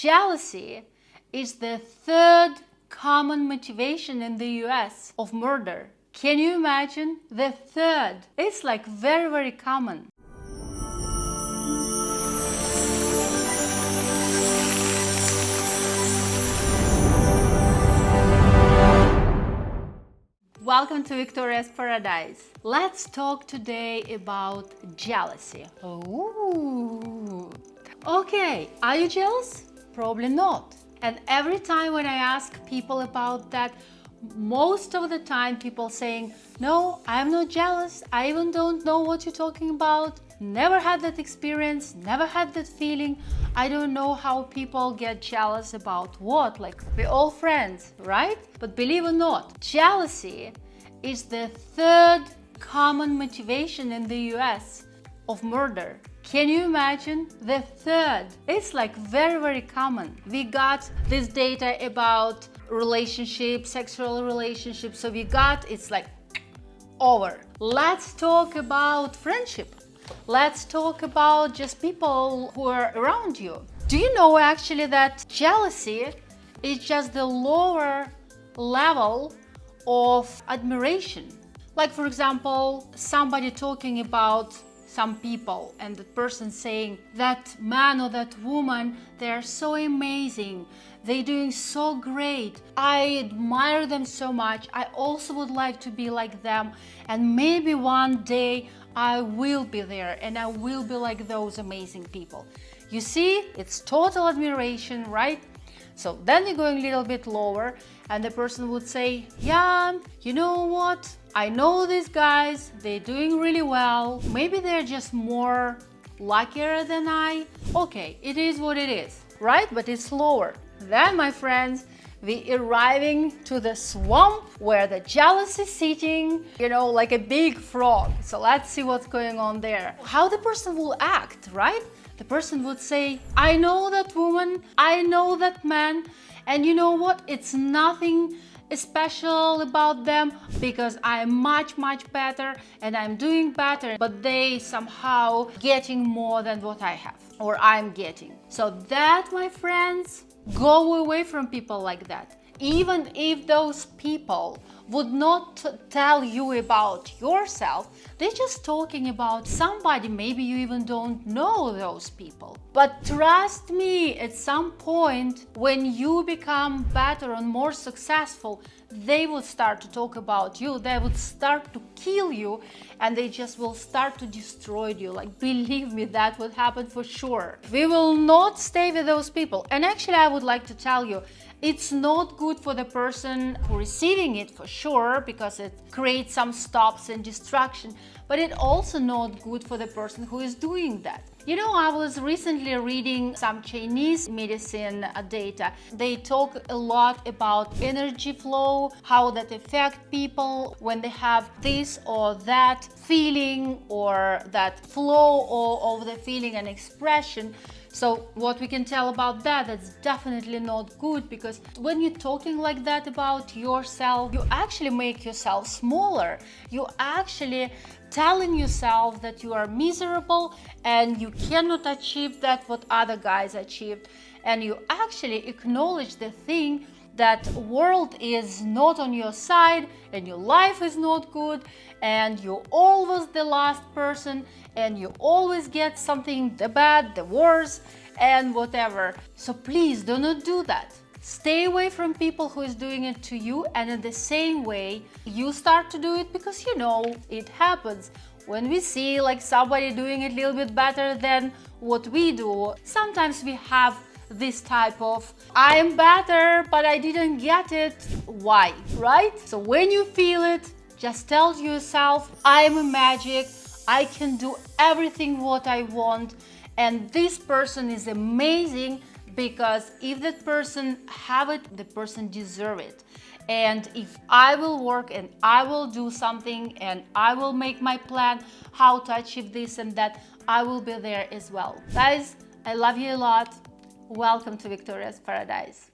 Jealousy is the third common motivation in the US of murder. Can you imagine? The third. It's like very, very common. Welcome to Victoria's Paradise. Let's talk today about jealousy. Ooh. Okay, are you jealous? Probably not. And every time when I ask people about that, most of the time people saying, no, I'm not jealous. I even don't know what you're talking about. Never had that experience, never had that feeling. I don't know how people get jealous about what. Like, we're all friends, right? But believe it or not, jealousy is the third common motivation in the US of murder. Can you imagine? The third. It's like very, very common. We got this data about relationships, sexual relationships. So it's like over. Let's talk about friendship. Let's talk about just people who are around you. Do you know actually that jealousy is just the lower level of admiration? Like, for example, somebody talking about some people and the person saying that man or that woman, they're so amazing, they're doing so great, I admire them so much, I also would like to be like them, and maybe one day I will be there and I will be like those amazing people. You see, it's total admiration, right? So then you're going a little bit lower and the person would say, yeah, you know what? I know these guys, they're doing really well. Maybe they're just more luckier than I. Okay, it is what it is, right? But it's lower. Then, my friends, we're arriving to the swamp where the jealousy is sitting, like a big frog. So let's see what's going on there. How the person will act, right? The person would say, I know that woman, I know that man, and you know what? It's nothing special about them because I'm much, much better and I'm doing better, but they somehow getting more than what I have or I'm getting. So that, my friends, go away from people like that. Even if those people would not tell you about yourself, they're just talking about somebody, maybe you even don't know those people. But trust me, at some point, when you become better and more successful, they will start to talk about you, they would start to kill you, and they just will start to destroy you. Like, believe me, that would happen for sure. We will not stay with those people. And actually, I would like to tell you, it's not good for the person who receiving it for sure, because it creates some stops and distraction, but it also not good for the person who is doing that. I was recently reading some Chinese medicine data. They talk a lot about energy flow, how that affects people when they have this or that feeling or that flow of the feeling and expression. So what we can tell about that, that's definitely not good, because when you're talking like that about yourself, you actually make yourself smaller. You actually telling yourself that you are miserable and you cannot achieve that what other guys achieved. And you actually acknowledge the thing that world is not on your side and your life is not good and you're always the last person and you always get something, the bad, the worst, and whatever. So please do not do that. Stay away from people who is doing it to you, and in the same way you start to do it, because it happens. When we see like somebody doing it a little bit better than what we do, sometimes we have this type of, I am better, but I didn't get it. Why, right? So when you feel it, just tell yourself, I am a magic, I can do everything what I want, and this person is amazing, because if that person have it, the person deserve it. And if I will work and I will do something and I will make my plan how to achieve this and that, I will be there as well. Guys, I love you a lot. Welcome to Victoria's Paradise.